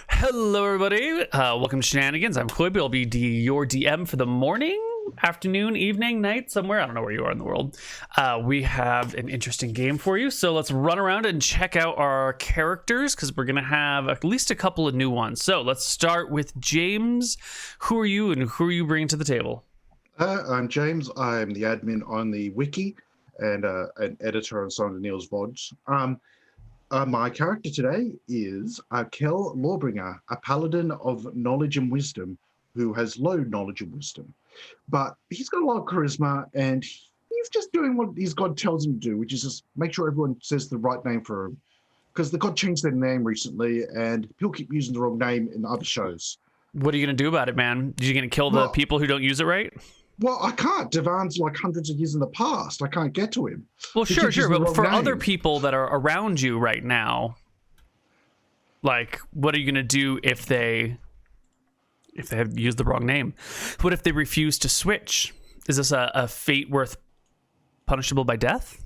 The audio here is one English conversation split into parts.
Hello, everybody. Welcome to Shenanigans. I'm Koibu. I'll be your DM for the morning, afternoon, evening, night, somewhere. I don't know where you are in the world. We have an interesting game for you. So let's run around and check out our characters because we're going to have at least a couple of new ones. So let's start with James. Who are you and who are you bringing to the table? I'm James. I'm the admin on the wiki and an editor on some of Neal's VODs. My character today is Kel Lawbringer, a paladin of knowledge and wisdom who has low knowledge and wisdom. But he's got a lot of charisma and he's just doing what his god tells him to do, which is just make sure everyone says the right name for him. Because the god changed their name recently and people keep using the wrong name in other shows. What are you going to do about it, man? Are you going to kill the people who don't use it right? Well, I can't. Devan's like hundreds of years in the past. I can't get to him. Well, sure. But for other people that are around you right now, like, what are you going to do if they have used the wrong name? What if they refuse to switch? Is this a fate worth punishable by death?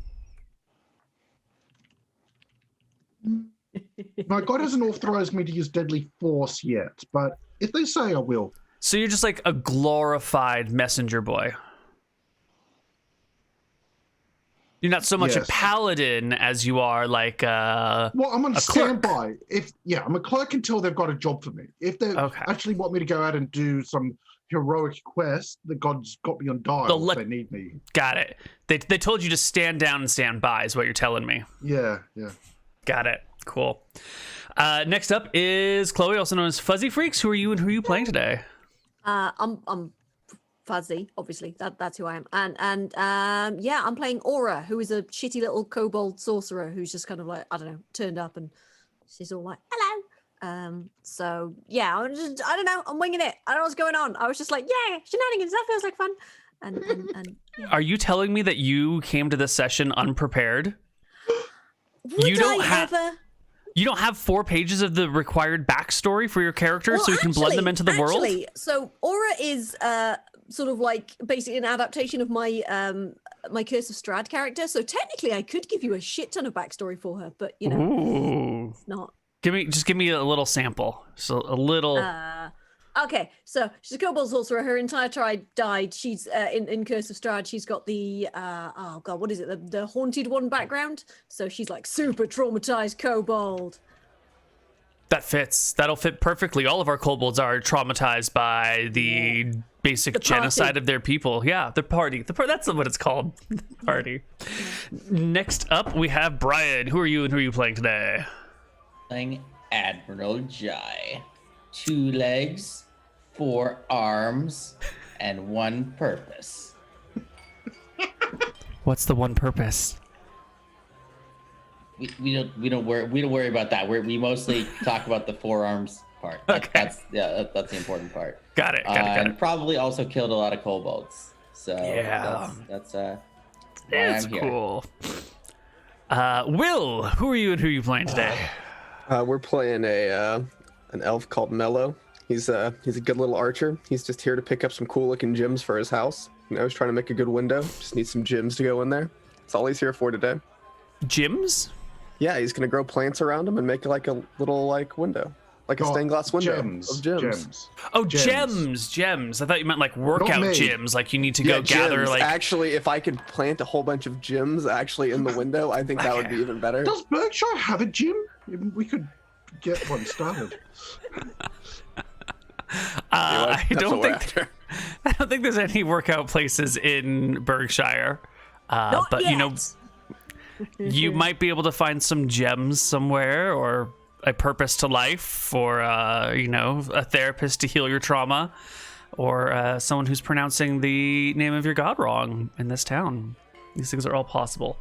My god hasn't authorized me to use deadly force yet, but if they say I will. So you're just like a glorified messenger boy. You're not so much a paladin as you are like well, I'm on standby. I'm a clerk until they've got a job for me. If they actually want me to go out and do some heroic quest, the gods got me on dial if they need me. Got it. They told you to stand down and stand by is what you're telling me. Yeah. Got it. Cool. Next up is Chloe, also known as Fuzzy Freaks. Who are you and who are you playing today? I'm Fuzzy, obviously. That's who I am. And I'm playing Aura, who is a shitty little kobold sorcerer who's just kind of like, I don't know, turned up and she's all like, hello. I don't know, I'm winging it. I don't know what's going on. I was just like, yeah, Shenanigans, that feels like fun. And yeah. Are you telling me that you came to this session unprepared? You don't have 4 pages of the required backstory for your character, so you can blend them into the world? So Aura is sort of like basically an adaptation of my my Curse of Strahd character. So technically, I could give you a shit ton of backstory for her, but you know, it's not. Give me a little sample. So a little. Okay, so she's a kobold sorcerer. Her entire tribe died. She's in Curse of Strahd. She's got the what is it? The haunted one background. So she's like super traumatized kobold. That fits. That'll fit perfectly. All of our kobolds are traumatized by the basic genocide of their people. Yeah, the party. That's what it's called. The party. Next up, we have Bryan. Who are you and who are you playing today? Playing Admiral Jai. 2 legs, 4 arms, and 1 purpose. What's the one purpose? We don't worry about that. We mostly talk about the 4 arms part. That's the important part. Got it. And probably also killed a lot of kobolds. So yeah, that's why I'm here. Cool. Will, who are you and who are you playing today? We're playing an elf called Mello. He's a good little archer. He's just here to pick up some cool looking gems for his house. He's trying to make a good window. Just needs some gems to go in there. That's all he's here for today. Gems? Yeah, he's gonna grow plants around him and make like a little window, like a stained glass window of gems. Oh, gems. I thought you meant like workout gyms, like you need to go gather gems. like. Actually, if I could plant a whole bunch of gems actually in the window, I think that would be even better. Does Berkshire have a gym? We could get one started. I don't think there's any workout places in Berkshire, but yet. You know, you might be able to find some gems somewhere, or a purpose to life, or a therapist to heal your trauma, or someone who's pronouncing the name of your god wrong in this town. These things are all possible.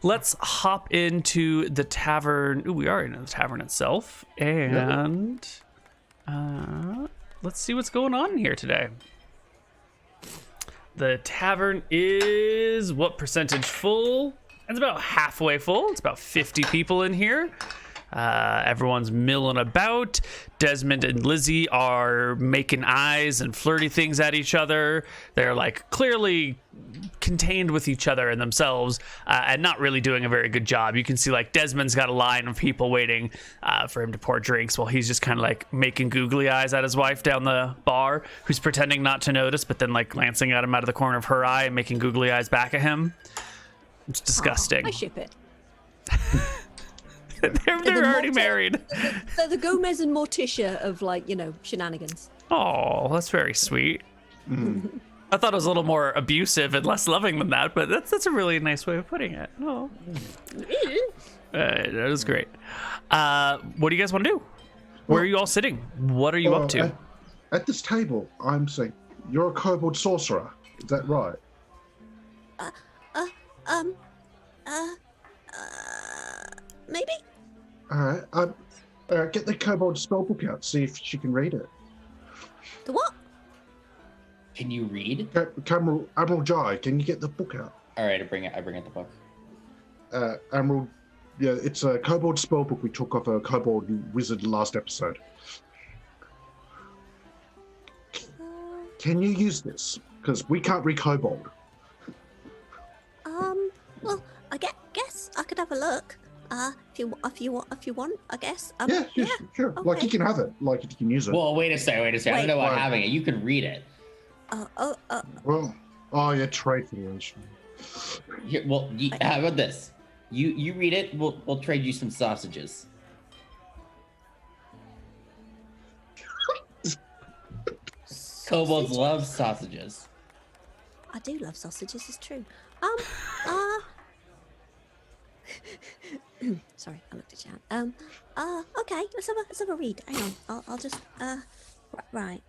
Let's hop into the tavern. Ooh, we are in the tavern itself, and let's see what's going on here today. The tavern is what percentage full? It's about halfway full. It's about 50 people in here. Everyone's milling about. Desmond and Lizzie are making eyes and flirty things at each other. They're like clearly contained with each other and themselves, and not really doing a very good job. You can see like Desmond's got a line of people waiting for him to pour drinks, while he's just kind of like making googly eyes at his wife down the bar, who's pretending not to notice, but then like glancing at him out of the corner of her eye and making googly eyes back at him. It's disgusting. I ship it. They're already married. They're the Gomez and Morticia of, like, Shenanigans. Oh, that's very sweet. I thought it was a little more abusive and less loving than that, but that's a really nice way of putting it. Oh, that is great. What do you guys want to do? Where are you all sitting? What are you up to? At this table, I'm saying you're a kobold sorcerer. Is that right? Maybe? All right. Get the kobold spellbook out. See if she can read it. The what? Can you read? Admiral Jai, can you get the book out? All right, I bring out the book. Admiral, yeah, it's a kobold spellbook we took off a kobold wizard last episode. Can you use this? Because we can't read kobold. Well, I guess I could have a look. If you want, I guess. Sure. Okay. Like, you can have it. Like, if you can use it. Well, wait a second. I don't know about having it. You could read it. Trade federation. Here, well, how about this? You read it. We'll trade you some sausages. Kobolds love sausages. I do love sausages. It's true. Sorry, I looked at Jan. Okay, let's have a read. Hang on, I'll just right.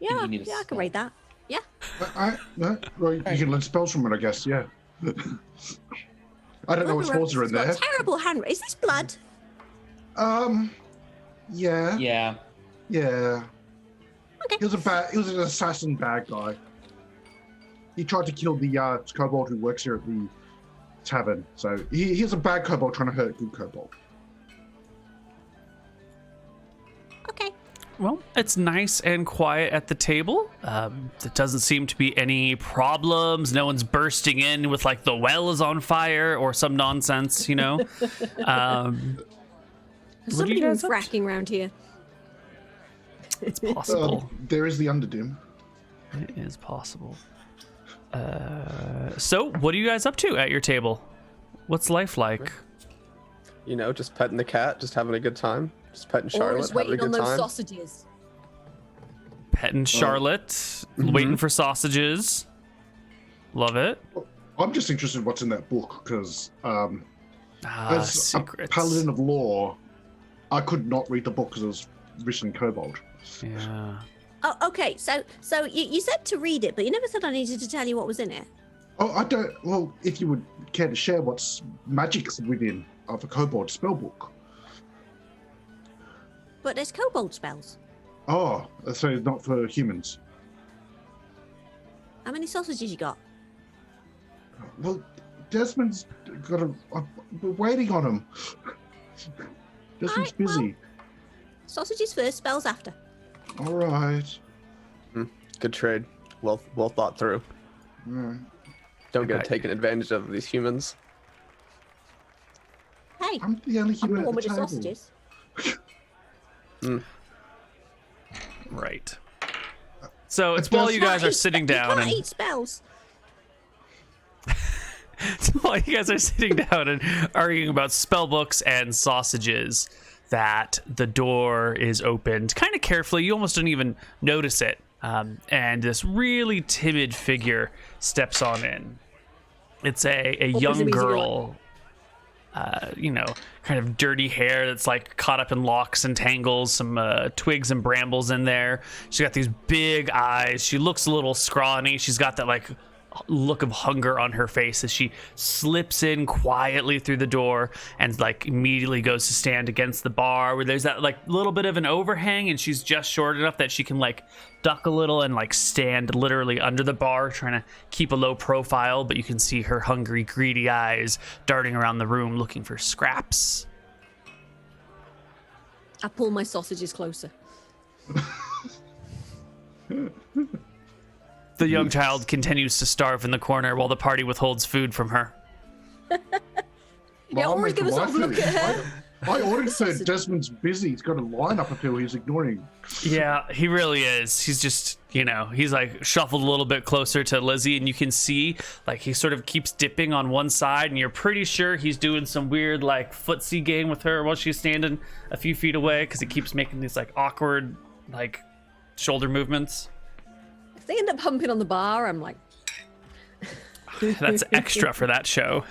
Yeah, I can read that. Yeah. Well, you can learn spells from it, I guess. Yeah. I don't know what spells are in there. Terrible handwriting. Is this blood? Yeah. Yeah. Yeah. Okay. He was an assassin bad guy. He tried to kill the kobold who works here at the tavern. So he's a bad kobold trying to hurt a good kobold. Okay. Well, it's nice and quiet at the table. There doesn't seem to be any problems. No one's bursting in with like the well is on fire or some nonsense, Somebody was fracking around here. It's possible. There is the Underdim. It is possible. So, what are you guys up to at your table? What's life like? Just petting the cat, just having a good time. Just petting Or Charlotte, just having a waiting on good those time. sausages. Petting Charlotte, waiting for sausages. Love it. I'm just interested in what's in that book because as secrets. a paladin of law, I could not read the book because it was written in kobold. Yeah. Oh, okay. So you said to read it, but you never said I needed to tell you what was in it. Oh, I don't. Well, if you would care to share what's magic's within of a kobold spellbook. But there's kobold spells. Oh, so it's not for humans. How many sausages you got? Well, Desmond's got we're waiting on him. Desmond's busy. Sausages first, spells after. All right. Good trade. Well thought through. All right. Don't get Okay. taken advantage of these humans. Hey, I'm the only I'm human the at one the with the table. sausages. Right. So it's It does while you guys are Can't eat sitting spe- you down can't and eat spells. so while you guys are sitting down and arguing about spell books and sausages, that the door is opened kind of carefully. You almost don't even notice it. And this really timid figure steps on in. It's a young presumably he's girl, kind of dirty hair that's like caught up in locks and tangles, some twigs and brambles in there. She's got these big eyes. She looks a little scrawny. She's got that like look of hunger on her face as she slips in quietly through the door and like immediately goes to stand against the bar where there's that like little bit of an overhang, and she's just short enough that she can like duck a little and like stand literally under the bar trying to keep a low profile, but you can see her hungry, greedy eyes darting around the room looking for scraps. I pull my sausages closer. The young child continues to starve in the corner while the party withholds food from her. Yeah, Aura's gonna sort of look at her. I already said Desmond's busy. He's got a lineup of people he's ignoring. Yeah, he really is. He's just, he's like shuffled a little bit closer to Lizzie, and you can see like he sort of keeps dipping on one side, and you're pretty sure he's doing some weird like footsie game with her while she's standing a few feet away, because he keeps making these like awkward like shoulder movements. If they end up humping on the bar, I'm like... That's extra for that show.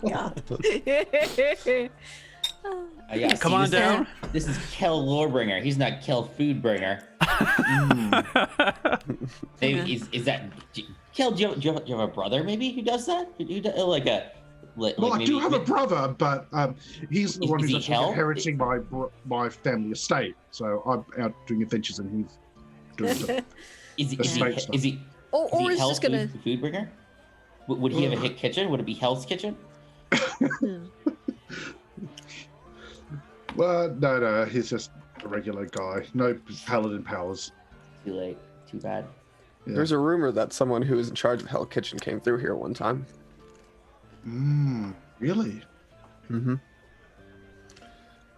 God. Yeah, Come on down. This is Kel Lorebringer. He's not Kel Foodbringer. Maybe, is that Kel? Do you have a brother maybe who does that? Well, I do have a brother, but he's the one who's actually inheriting my family estate. So I'm out doing adventures, and he's doing the estate stuff. Is he Hell's Foodbringer? Would he have a hit kitchen? Would it be Hell's Kitchen? Well, no, he's just a regular guy. No paladin powers. Too late. Too bad. Yeah. There's a rumor that someone who was in charge of Hell Kitchen came through here one time. Really? Mm-hmm.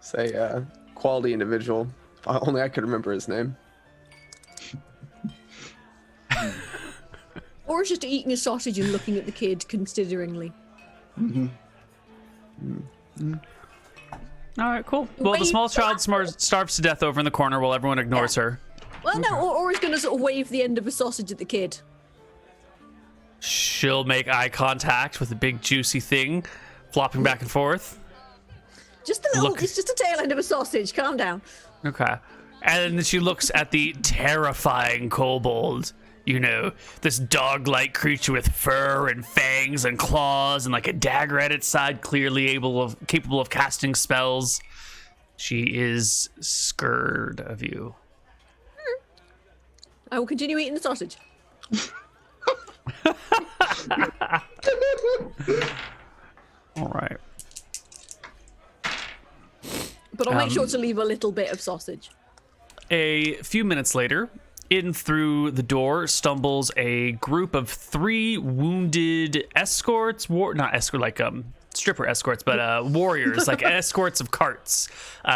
Say, quality individual. If only I could remember his name. Or just eating a sausage and looking at the kid consideringly. All right, cool. Well, the small child starves to death over in the corner while everyone ignores her. Well, no, Aura's going to sort of wave the end of a sausage at the kid. She'll make eye contact with the big juicy thing flopping back and forth. Just a little, it's just a tail end of a sausage. Calm down. Okay. And then she looks at the terrifying kobold. This dog-like creature with fur and fangs and claws and like a dagger at its side, clearly capable of casting spells. She is scared of you. I will continue eating the sausage. All right. But I'll make sure to leave a little bit of sausage. A few minutes later, in through the door stumbles a group of 3 wounded escorts, stripper escorts, but warriors, like escorts of carts,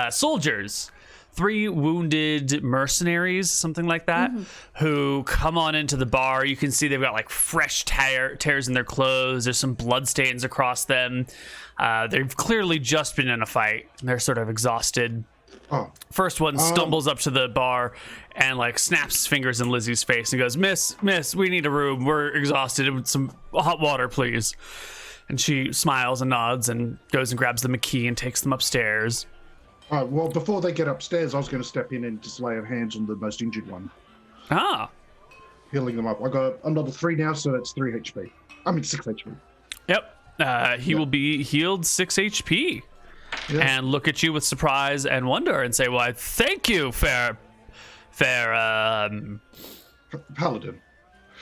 soldiers, 3 wounded mercenaries, something like that, who come on into the bar. You can see they've got like fresh tears in their clothes. There's some blood stains across them. They've clearly just been in a fight. They're sort of exhausted. First one stumbles up to the bar and like snaps his fingers in Lizzie's face and goes, Miss, we need a room. We're exhausted. Some hot water, please. And she smiles and nods and goes and grabs them a key and takes them upstairs. Well, before they get upstairs, I was going to step in and just lay hands on the most injured one. Healing them up. I got another 3 now, so that's 3 HP. I mean 6 HP. Yep. He will be healed 6 HP. Yes. And look at you with surprise and wonder and say, "Why, thank you, fair paladin.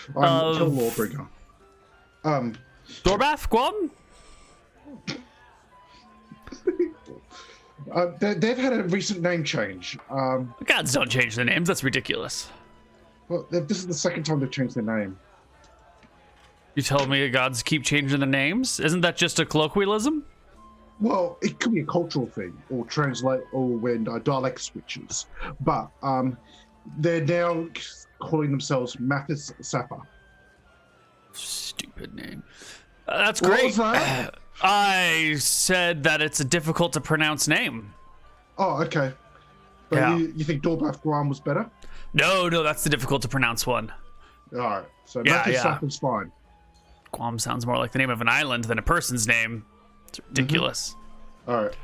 I'm Kel Lawbringer. Dorbath, Guam? They've had a recent name change. Gods don't change their names. That's ridiculous. Well, this is the second time they've changed their name. You tell me the gods keep changing their names? Isn't that just a colloquialism? Well, it could be a cultural thing, or when dialect switches. But they're now calling themselves Mathis Sapper. Stupid name. That's great. What was that? I said that it's a difficult to pronounce name. Oh, okay. But yeah. You think Dorbath Guam was better? No, that's the difficult to pronounce one. All right. So Mathis Sapper's fine. Guam sounds more like the name of an island than a person's name. It's ridiculous. All right.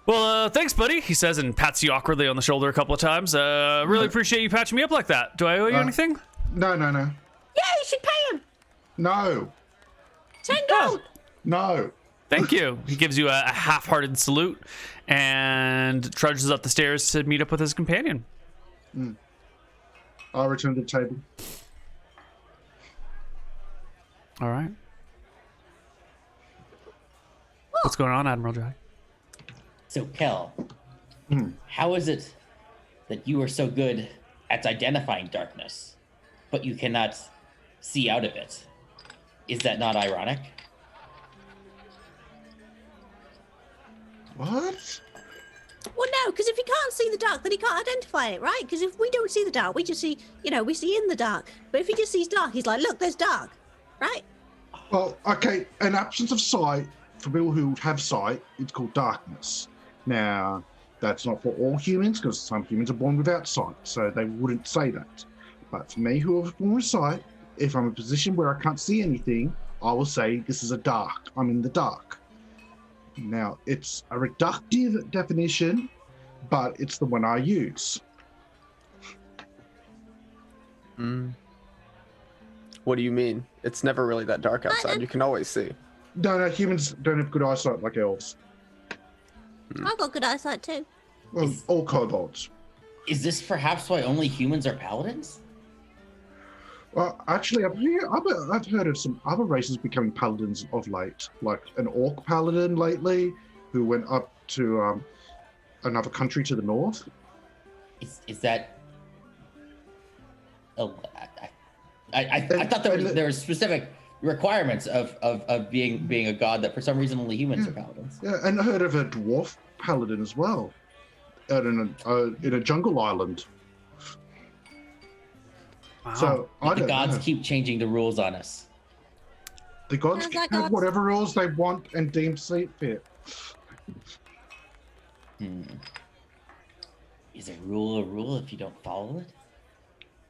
Well, thanks, buddy, he says and pats you awkwardly on the shoulder a couple of times. Really appreciate you patching me up like that. Do I owe you anything? No. Yeah, you should pay him. No. 10 gold. No. Thank you. He gives you a half-hearted salute and trudges up the stairs to meet up with his companion. I'll return to the table. All right. What's going on, Admiral Jack? So, Kel, how is it that you are so good at identifying darkness, but you cannot see out of it? Is that not ironic? What? Well, no, because if he can't see the dark, then he can't identify it, right? Because if we don't see the dark, we just see, we see in the dark. But if he just sees dark, he's like, look, there's dark, right? Well, okay, an absence of sight, for people who have sight, it's called darkness. Now, that's not for all humans, because some humans are born without sight, so they wouldn't say that. But for me, who are born with sight, if I'm in a position where I can't see anything, I will say this is a dark. I'm in the dark. Now, it's a reductive definition, but it's the one I use. What do you mean? It's never really that dark outside. You can always see. No, humans don't have good eyesight like elves. I've got good eyesight too. Well, all kobolds. Is this perhaps why only humans are paladins? Well, actually, I've heard of some other races becoming paladins of late, like an orc paladin lately, who went up to another country to the north. Is that? Oh, I thought there were specific requirements of being a god that for some reason only humans are paladins. Yeah, and I heard of a dwarf paladin as well, in a jungle island. Wow. So The gods keep changing the rules on us. The gods can have whatever rules they want and deem see fit. Is a rule if you don't follow it?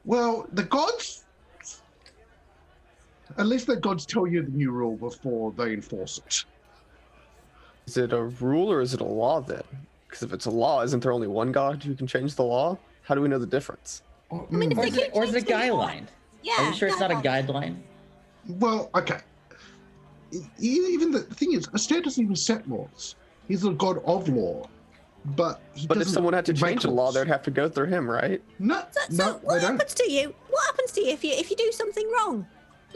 Well, the gods. At least the gods tell you the new rule before they enforce it. Is it a rule or is it a law then? Because if it's a law, isn't there only one god who can change the law? How do we know the difference? Or if they is it a keep changing the law- guideline? Yeah. Are you sure it's not a guideline. guideline? Well, okay. Even the thing is, Astaire doesn't even set laws. He's the god of law, but But if someone had to change the law, they'd have to go through him, right? No, So what happens to you? What happens to you if you do something wrong?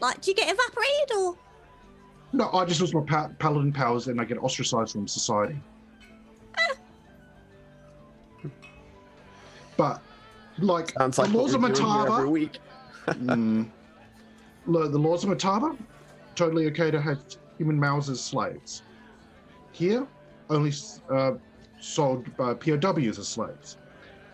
Like, do you get evaporated or? No, I just lose my paladin powers and I get ostracized from society. But, like, Sounds like the laws of what we're doing here every Matava, week. the laws of Matava, totally okay to have human males as slaves. Here, only sold POWs as slaves.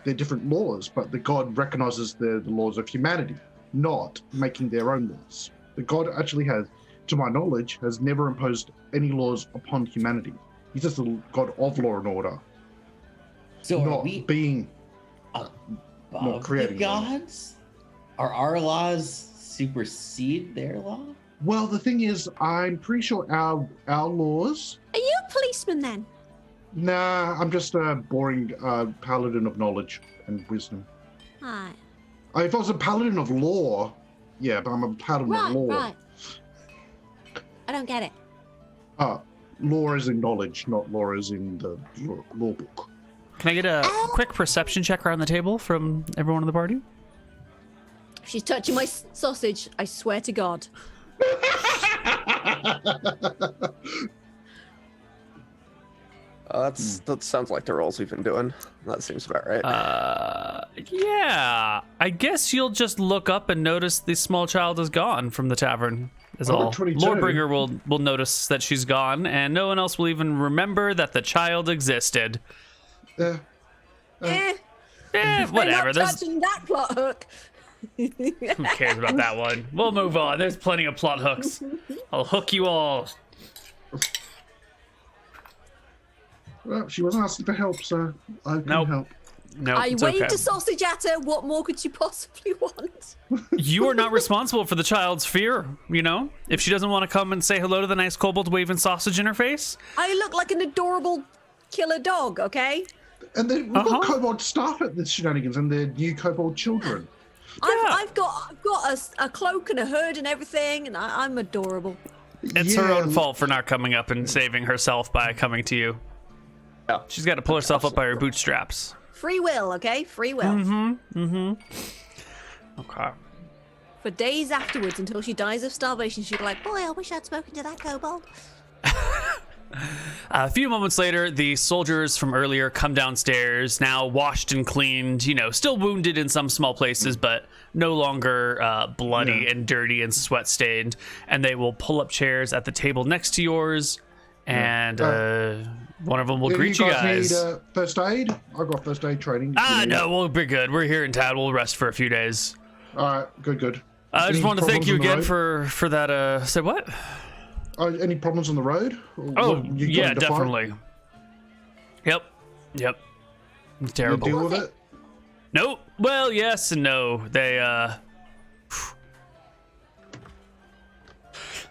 They're different laws, but the god recognizes the laws of humanity, not making their own laws. The god actually has, to my knowledge, has never imposed any laws upon humanity. He's just the god of law and order, So are not we being above the creating law. gods? Are our laws supersede their law? Well, the thing is, I'm pretty sure our laws. Are you a policeman then? Nah, I'm just a boring paladin of knowledge and wisdom. Right. If I was a paladin of law, yeah, but I'm a paladin of law. Right. I don't get it. Law is in knowledge, not law is in the law book. Can I get a quick perception check around the table from everyone in the party? If she's touching my sausage, I swear to God. That sounds like the roles we've been doing. That seems about right. Yeah. I guess you'll just look up and notice the small child is gone from the tavern. Is all. 22. Lordbringer will notice that she's gone, and no one else will even remember that the child existed. Yeah. Whatever. I'm not touching that plot hook. Who cares about that one? We'll move on. There's plenty of plot hooks. I'll hook you all. Well, she wasn't asking for help, so I couldn't help. No, I it's waved okay. a sausage at her. What more could you possibly want? You are not responsible for the child's fear, you know? If she doesn't want to come and say hello to the nice kobold waving sausage in her face. I look like an adorable killer dog, okay? And then we've got kobold staff at the Shenanigans and their new kobold children. I've got a cloak and a hood and everything, and I'm adorable. It's her own fault for not coming up and saving herself by coming to you. Yeah. She's got to pull herself up by her bootstraps. Free will, okay? Free will. Okay. For days afterwards, until she dies of starvation, she'll be like, boy, I wish I'd spoken to that kobold. A few moments later, the soldiers from earlier come downstairs, now washed and cleaned, still wounded in some small places, but no longer bloody and dirty and sweat stained. And they will pull up chairs at the table next to yours, and one of them will greet you guys. Need first aid? I've got first aid training. No, we'll be good. We're here in town. We'll rest for a few days. All right, good. I just want to thank you again for that. Say what? Any problems on the road? Oh, yeah, definitely. Yep. It's terrible. You deal with it? Nope. Well, yes and no. They,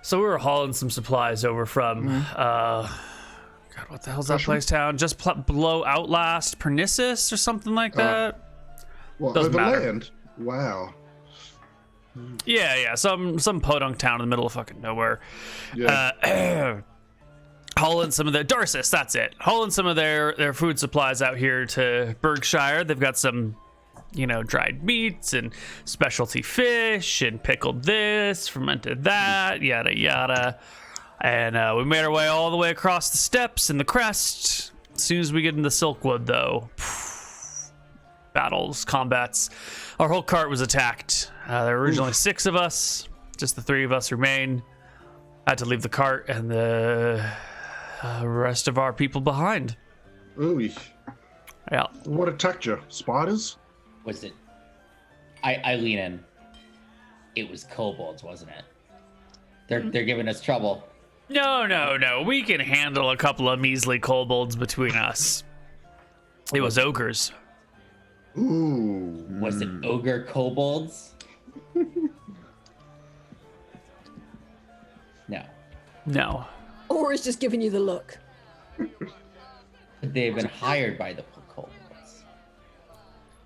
So we were hauling some supplies over from, God, what the hell's that place town? Just below Outlast, Pernissus or something like that? What, Doesn't matter. overland? Wow. Yeah, some podunk town in the middle of fucking nowhere. Yeah. Hauling some of the Darcis, that's it. Hauling some of their food supplies out here to Berkshire. They've got some, dried meats and specialty fish and pickled this, fermented that, yada yada. And we made our way all the way across the steppes and the crest. As soon as we get into Silkwood, though, battles, combats. Our whole cart was attacked. There were originally 6 of us. Just the 3 of us remain. I had to leave the cart and the rest of our people behind. Ooh. Yeah. What attacked you? Spiders? Was it? I lean in. It was kobolds, wasn't it? They're giving us trouble. No. We can handle a couple of measly kobolds between us. It was ogres. Ooh. Was it ogre kobolds? No. Or is just giving you the look. They've been hired by the kobolds.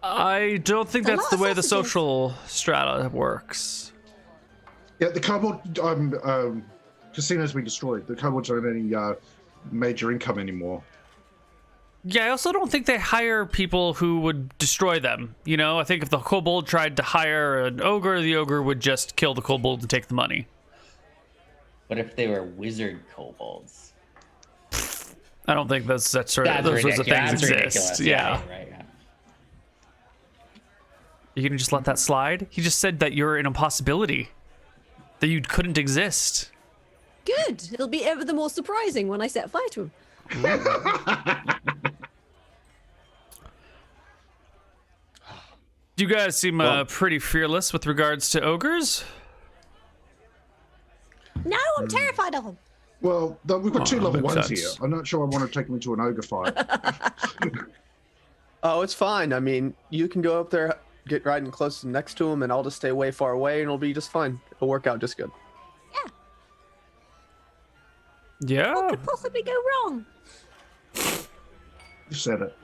I don't think A that's lot the of way the sausages. social strata works. Yeah, the kobold casino's been destroyed. The kobolds don't have any major income anymore. Yeah, I also don't think they hire people who would destroy them. I think if the kobold tried to hire an ogre, the ogre would just kill the kobold and take the money. But if they were wizard kobolds, I don't think those sorts of ridiculous. things That's exist. ridiculous. Yeah. Right, yeah. You gonna just let that slide? He just said that you're an impossibility, that you couldn't exist. Good. It'll be ever the more surprising when I set fire to him. You guys seem pretty fearless with regards to ogres. No, I'm terrified of him. Well, we've got 2 level makes 1s sense. here. I'm not sure I want to take them into an ogre fight. Oh, it's fine. I mean, you can go up there, get right in close next to him, and I'll just stay way far away, and it'll be just fine. It'll work out just good. Yeah. What could possibly go wrong? You said it.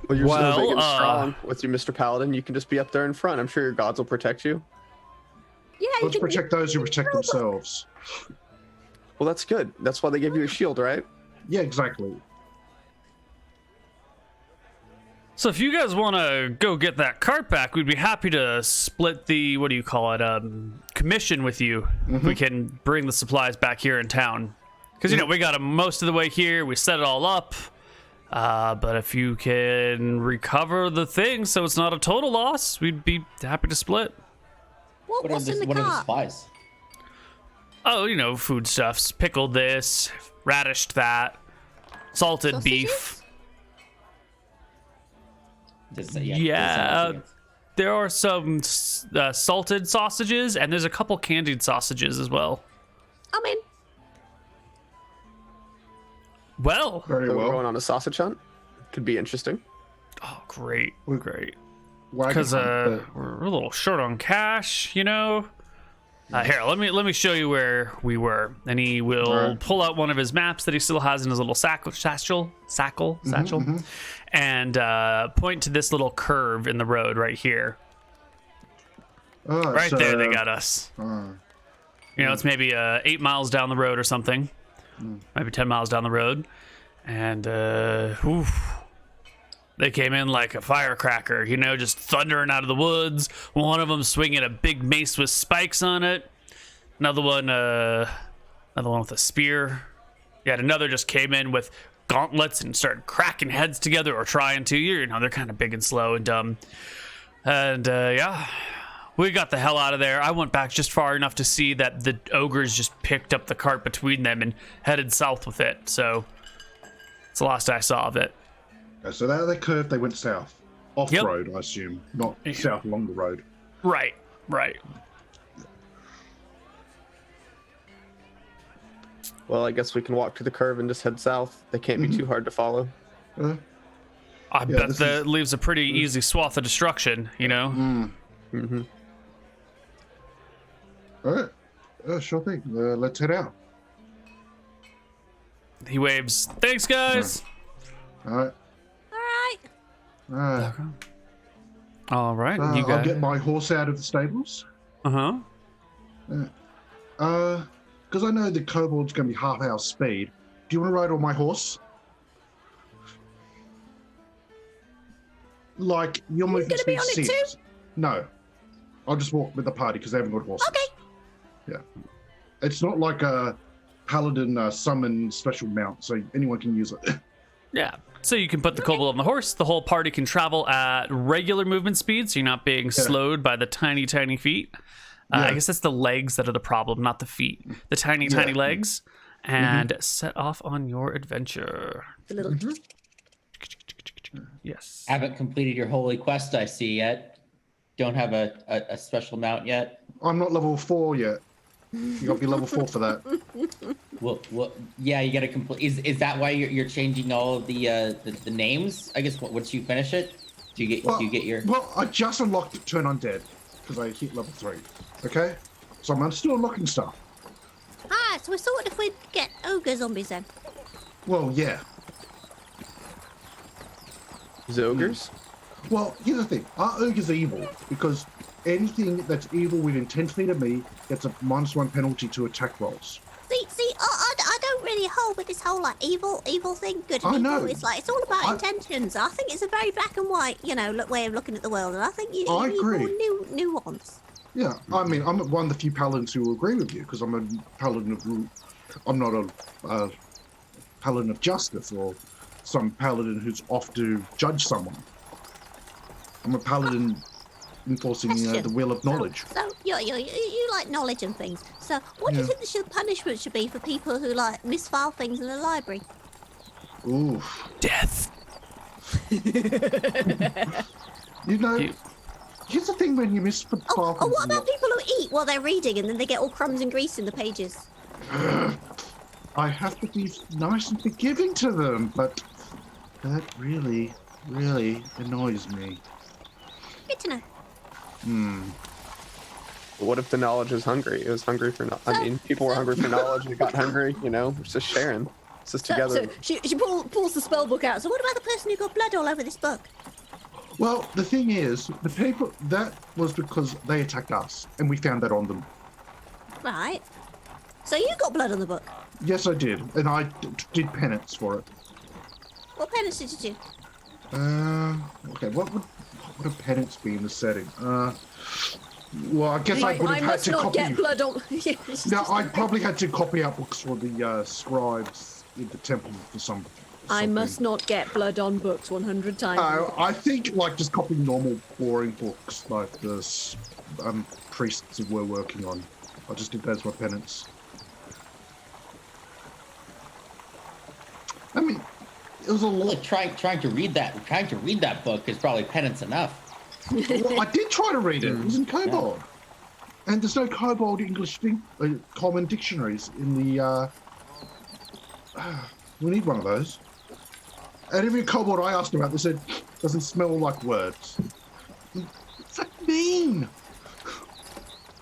Well, you're so big and Well, strong with your Mr. Paladin. You can just be up there in front. I'm sure your gods will protect you. Yeah, Let's protect those who protect themselves. Well, that's good. That's why they give you a shield, right? Yeah, exactly. So if you guys want to go get that cart back, we'd be happy to split the, commission with you. We can bring the supplies back here in town. Because, we got them most of the way here. We set it all up. But if you can recover the thing so it's not a total loss, we'd be happy to split. What's in the what are the cart? supplies? Oh, foodstuffs. Pickled this, radished that, salted Sausages? beef. Yeah. There are some salted sausages, and there's a couple candied sausages as well. I'm in. Well, Very So we're well. going on a sausage hunt. Could be interesting. oh, great. Wagon Because hunt, we're a little short on cash, Here, let me show you where we were. And he will Alright. pull out one of his maps that he still has in his little satchel, and point to this little curve in the road right here. Oh, Right so, there, they got us. You know, it's maybe 8 miles down the road or something, maybe 10 miles down the road, and they came in like a firecracker, you know, just thundering out of the woods. One of them swinging a big mace with spikes on it. Another one with a spear. Yet another just came in with gauntlets and started cracking heads together, or trying to. You know, they're kind of big and slow and dumb. And yeah, we got the hell out of there. I went back just far enough to see that the ogres just picked up the cart between them and headed south with it. So it's the last I saw of it. So that they curved, they went south. Off Yep. road, I assume. Not south along the road. Right. Well, I guess we can walk to the curve and just head south. They can't be too hard to follow. I bet that leaves a pretty easy swath of destruction, you know? Alright. Sure thing. Let's head out. He waves. Thanks, guys. Alright. All right. All right. You I'll got get my horse out of the stables. Uh-huh. Because I know the kobold's going to be half our speed. Do you want to ride on my horse? Like, your movement gonna be speed on it 6. No. I'll just walk with the party because they haven't got horses. Okay. Yeah. It's not like a paladin summon special mount, so anyone can use it. Yeah. So you can put the kobold on the horse. The whole party can travel at regular movement speed, so you're not being slowed by the tiny, tiny feet. I guess that's the legs that are the problem, not the feet. The tiny, tiny legs. And set off on your adventure. The little. Yes. Haven't completed your holy quest, I see, yet. Don't have a special mount yet. I'm not level 4 yet. You got to be level 4 for that. Well, yeah, you gotta complete. Is that why you're changing all of the names? I guess once you finish it, do you get your? Well, I just unlocked Turn Undead because I hit level 3. Okay, so I'm still unlocking stuff. Ah, so we thought if we'd get ogre zombies then. Well, yeah. Ogres? Well, here's the thing. Are ogres evil? Because anything that's evil within 10 feet of me gets a -1 penalty to attack rolls. See, I don't really hold with this whole like evil thing, good and I know. evil. It's like it's all about intentions. I think it's a very black and white, way of looking at the world, and I think you I need agree. more nuance. Yeah, I mean, I'm one of the few paladins who will agree with you because I'm a paladin of. I'm not a paladin of justice or some paladin who's off to judge someone. I'm a paladin enforcing the will of knowledge. So you like knowledge and things. So what do you think the punishment should be for people who like misfile things in the library? Ooh. Death. Here's the thing when you misfile Oh, things. what about people who eat while they're reading and then they get all crumbs and grease in the pages? I have to be nice and forgiving to them, but that really, really annoys me. Good to know. What if the knowledge is hungry? It was hungry for people were hungry for knowledge and it got hungry, It's just sharing. It's just together. So she pulls the spell book out. So what about the person who got blood all over this book? Well, the thing is, the people, that was because they attacked us, and we found that on them. Right. So you got blood on the book. Yes, I did, and I did penance for it. What penance did you do? Okay, what would a penance be in the setting? Well, I guess I would have had to copy. Get blood on. No, I probably had to copy out books for the scribes in the temple for some. I must not get blood on books 100 times. I think like just copying normal boring books like the priests were working on. I just did that as my penance. I mean, it was a lot. Like trying to read that book is probably penance enough. Well, I did try to read it. It was in Kobold, and there's no Kobold English common dictionaries in the. We need one of those. And every Kobold I asked about, they said doesn't smell like words. What's that mean?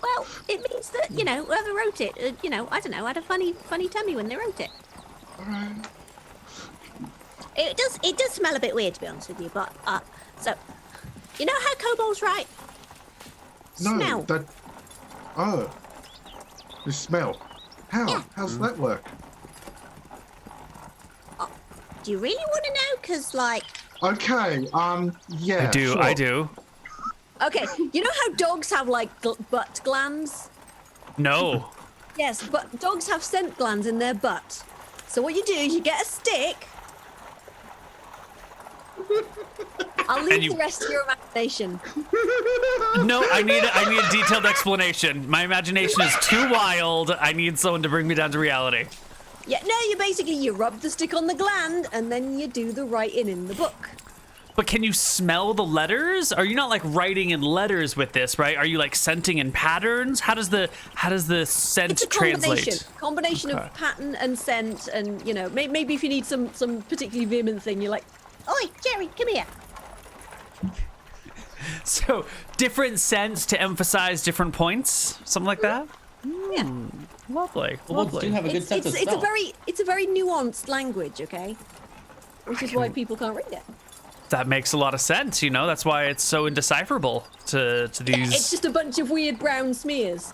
Well, Well, it means that, whoever wrote it, I don't know, had a funny tummy when they wrote it. All right. It does smell a bit weird, to be honest with you, but, so, you know how kobolds write? No, Smell. Oh. The smell. How? Yeah. How's that work? Do you really want to know? Because, like... Okay, yeah. I do. Okay, you know how dogs have, like, butt glands? No. Yes, but dogs have scent glands in their butt. So what you do is you get a stick. I'll leave the rest to your imagination. No, I need a detailed explanation. My imagination is too wild. I need someone to bring me down to reality. Yeah, no, you rub the stick on the gland and then you do the writing in the book. But can you smell the letters? Are you not like writing in letters with this, right? Are you like scenting in patterns? How does the scent It's a translate? combination of pattern and scent, and maybe if you need some particularly vehement thing, you're like, oi, Jerry, come here. So different scents to emphasize different points, something like that. Yeah. Lovely, Kobolds lovely. do have a good sense of It's smell. a very nuanced language, okay? Which is why people can't read it. That makes a lot of sense. That's why it's so indecipherable to these. It's just a bunch of weird brown smears.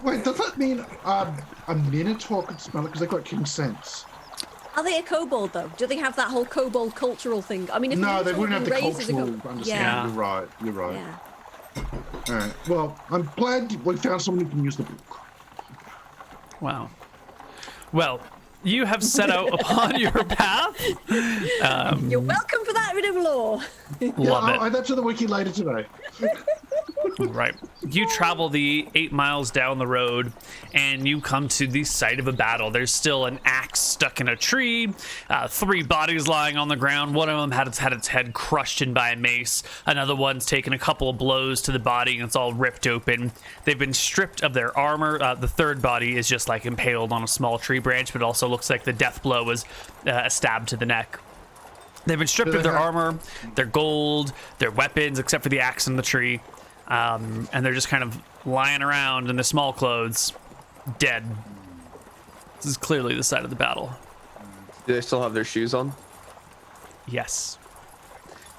Wait, does that mean a minotaur could smell it because they've got keen sense? Are they a kobold, though? Do they have that whole kobold cultural thing? I mean, if No, you they wouldn't have the raised as a cultural kobold- understanding. Yeah. You're right. Yeah. All right. Well, I'm glad we found someone who can use the book. Wow. Well, you have set out upon your path. You're welcome for that bit of lore. Love it. I'll add that to the wiki later today. Right. You travel the 8 miles down the road and you come to the site of a battle. There's still an axe stuck in a tree, 3 bodies lying on the ground. One of them had its head crushed in by a mace. Another one's taken a couple of blows to the body and it's all ripped open. They've been stripped of their armor. The third body is just like impaled on a small tree branch, but it also looks like the death blow was a stab to the neck. They've been stripped of their armor, their gold, their weapons, except for the axe in the tree. And they're just kind of lying around in the small clothes, dead. This is clearly the site of the battle. Do they still have their shoes on? Yes.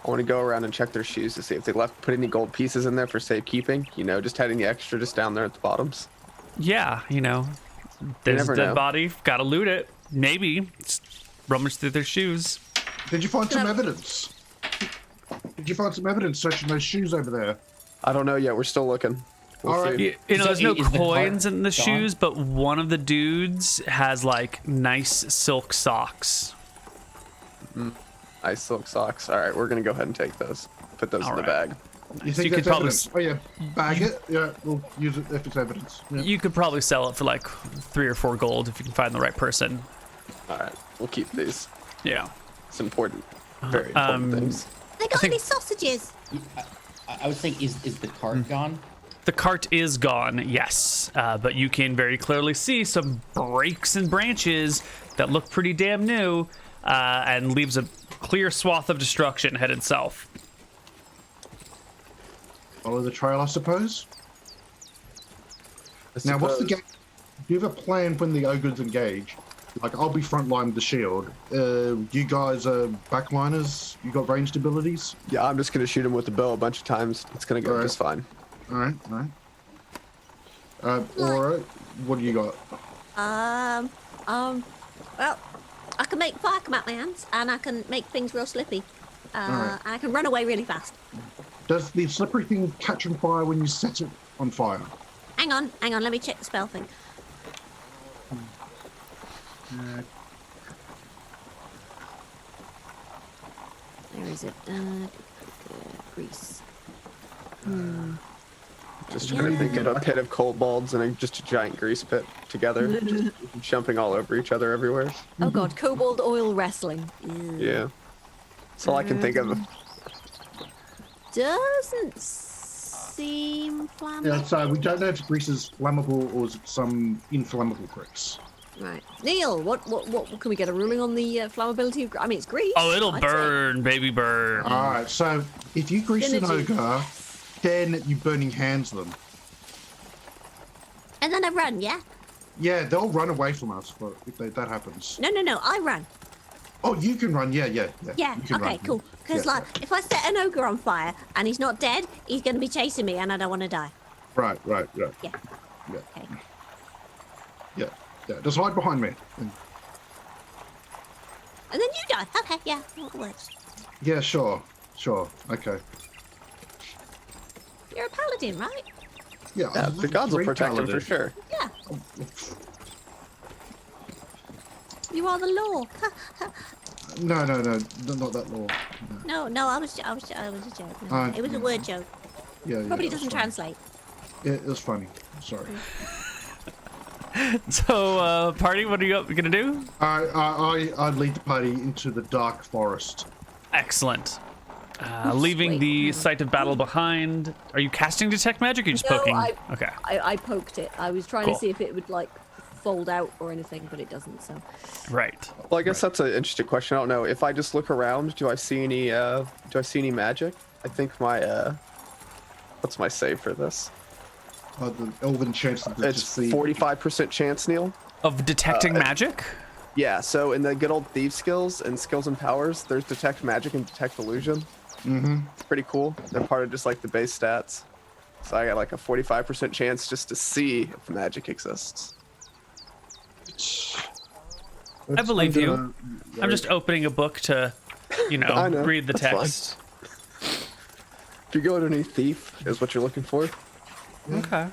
I want to go around and check their shoes to see if they put any gold pieces in there for safekeeping. Just had any extra just down there at the bottoms. Yeah, there's never a dead know. body. Gotta loot it. Maybe. Just rummage through their shoes. Did you find some evidence? Did you find some evidence searching those shoes over there? I don't know yet. We're still looking. We'll All see. right. There's no is the coins cart in the gone? shoes, but one of the dudes has like nice silk socks. Nice silk socks. All right, we're gonna go ahead and take those. Put those All in the right. bag. You So think you could that's probably evidence? Oh yeah, bag it. Yeah, we'll use it if it's evidence. Yeah. You could probably sell it for like 3 or 4 gold if you can find the right person. All right, we'll keep these. Yeah. It's important. Very important things. They got think- any sausages? I would think, is the cart gone? The cart is gone, yes, but you can very clearly see some breaks and branches that look pretty damn new, and leaves a clear swath of destruction headed south. Follow the trail, I suppose. I Now, what's the suppose- game? Do you have a plan when the ogres engage? Like, I'll be frontline with the shield. You guys are backliners? You got ranged abilities? Yeah, I'm just gonna shoot him with the bow a bunch of times. It's gonna go All right. just fine. All right. Aura, what do you got? Well, I can make fire come out my hands, and I can make things real slippy. Alright. And I can run away really fast. Does the slippery thing catch on fire when you set it on fire? Hang on, let me check the spell thing. Where is it? Grease. Just trying to think of a pit of kobolds and just a giant grease pit together, just jumping all over each other everywhere. Oh god, kobold oil wrestling. Ew. Yeah, that's all I can think of. Doesn't seem flammable. Yeah, so we don't know if grease is flammable or is it some inflammable grease. Right, Neal, what can we get a ruling on the flammability of? I mean, it's grease. Oh, it'll I'd say. burn, baby, burn. All right, so if you grease an Synergy. ogre, then you burning hands them. And then I run, yeah? Yeah, they'll run away from us if that happens. No, I run. Oh, you can run. Yeah. Yeah, You can okay, run. cool. Because, Yeah. if I set an ogre on fire and he's not dead, he's going to be chasing me and I don't want to die. Right. Yeah. Yeah. Okay. Yeah. Just hide behind me. And then you die. Okay, yeah, that works. Yeah, sure. Okay. You're a paladin, right? Yeah. Yeah, the gods will protect him for sure. Yeah. You are the law. No, not that law. No, I was a joke. No, it was a word joke. Yeah. Probably it was doesn't funny. translate. Yeah, it was funny. Sorry. So, party, what are you gonna do? I lead the party into the dark forest. Excellent. Leaving the site of battle behind. Are you casting detect magic? Or are you just No, poking? I- Okay. I poked it. I was trying Cool. to see if it would fold out or anything, but it doesn't. So Right. Well, I guess that's an interesting question. I don't know. If I just look around, do I see any magic? I think my what's my save for this? The elven chance to It's just see. 45% chance, Neal. Of detecting magic? Yeah, so in the good old thief skills and skills and powers, there's detect magic and detect illusion. Mm-hmm. It's pretty cool. They're part of just like the base stats. So I got like a 45% chance just to see if magic exists. I believe you. I'm just opening a book to, I know, read the that's fine. text. If you go underneath thief, is what you're looking for. Okay.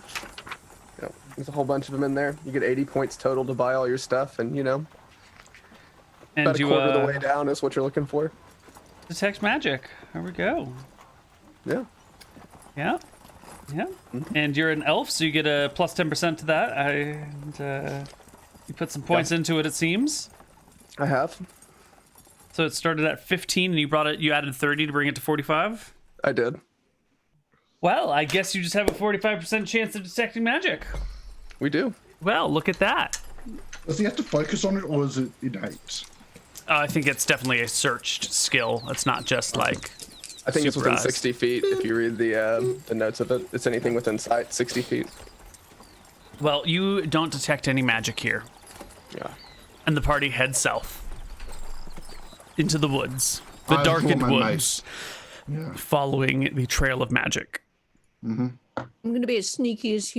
Yeah, there's a whole bunch of them in there. You get 80 points total to buy all your stuff, and And about a you quarter of the way down is what you're looking for. detect magic. There we go. Yeah. Yeah. And you're an elf, so you get a plus 10% to that. And you put some points into it seems. I have. So it started at 15 and you added 30 to bring it to 45? I did. Well, I guess you just have a 45% chance of detecting magic. We do. Well, look at that. Does he have to focus on it, or is it innate? I think it's definitely a searched skill. It's not just like I think it's within Supervised. 60 feet if you read the notes of it. It's anything within sight, 60 feet. Well, you don't detect any magic here. Yeah. And the party heads south into the woods, the I darkened draw my woods, Yeah. following the trail of magic. I'm going to be as sneaky as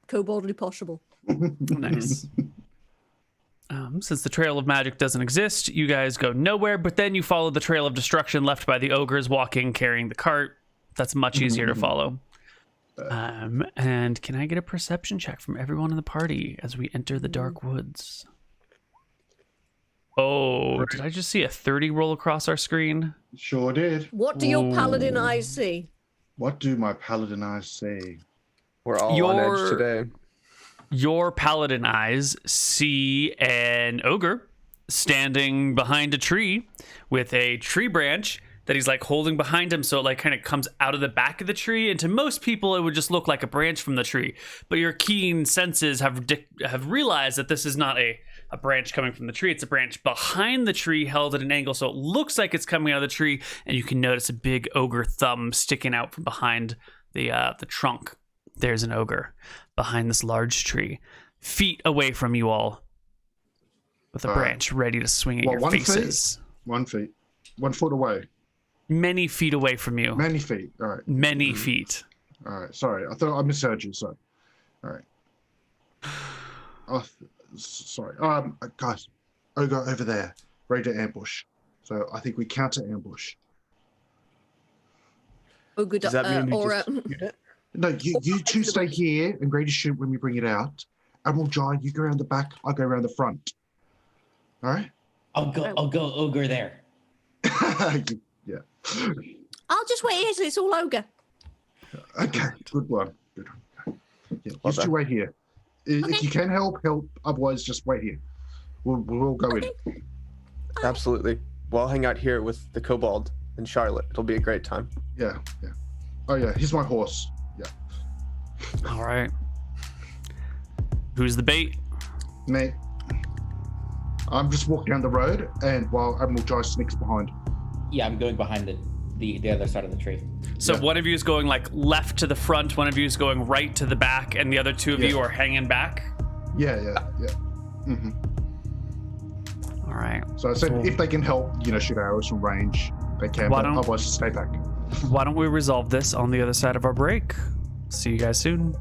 koboldly possible. Nice. Since the trail of magic doesn't exist, you guys go nowhere, but then you follow the trail of destruction left by the ogres walking, carrying the cart. That's much easier to follow. And can I get a perception check from everyone in the party as we enter the dark woods? Oh, did I just see a 30 roll across our screen? Sure did. What do your paladin eyes see? What do my paladin eyes say? We're all on edge today. Your paladin eyes see an ogre standing behind a tree with a tree branch that he's like holding behind him, so it like kind of comes out of the back of the tree. And to most people, it would just look like a branch from the tree. But your keen senses have realized that this is not a branch coming from the tree. It's a branch behind the tree held at an angle, so it looks like it's coming out of the tree. And you can notice a big ogre thumb sticking out from behind the trunk. There's an ogre behind this large tree, feet away from you all, with a branch ready to swing at your 1 faces. 1 feet. 1 foot away. Many feet away from you. Many feet. All right. Many feet. All right. Sorry. I thought I misheard you. So, all right. Oh, sorry. Guys, ogre over there, ready to ambush. So I think we counter ambush. Oh, good. Does that mean we Or just shoot it? No, you two stay here and ready to shoot when we bring it out. Admiral Jai, you go around the back. I'll go around the front. All right. I'll go ogre there. Yeah. I'll just wait here till it's all ogre. Okay. Good one. Good one. Yeah, Well you two done. wait here. If you can help. Otherwise, just wait here. We'll all go in. Absolutely. Well, I'll hang out here with the Kobold and Charlotte. It'll be a great time. Yeah. Oh yeah, here's my horse. Yeah. All right. Who's the bait? Me. I'm just walking down the road, and while Admiral Jai sneaks behind. Yeah, I'm going behind it. the other side of the tree. So Yeah. one of you is going like left to the front, one of you is going right to the back, and the other two of you Yeah. are hanging back. Yeah. Hmm. All right. So I said Cool. if they can help, shoot arrows from range, they can. Why But don't- otherwise, stay back. Why don't we resolve this on the other side of our break? See you guys soon.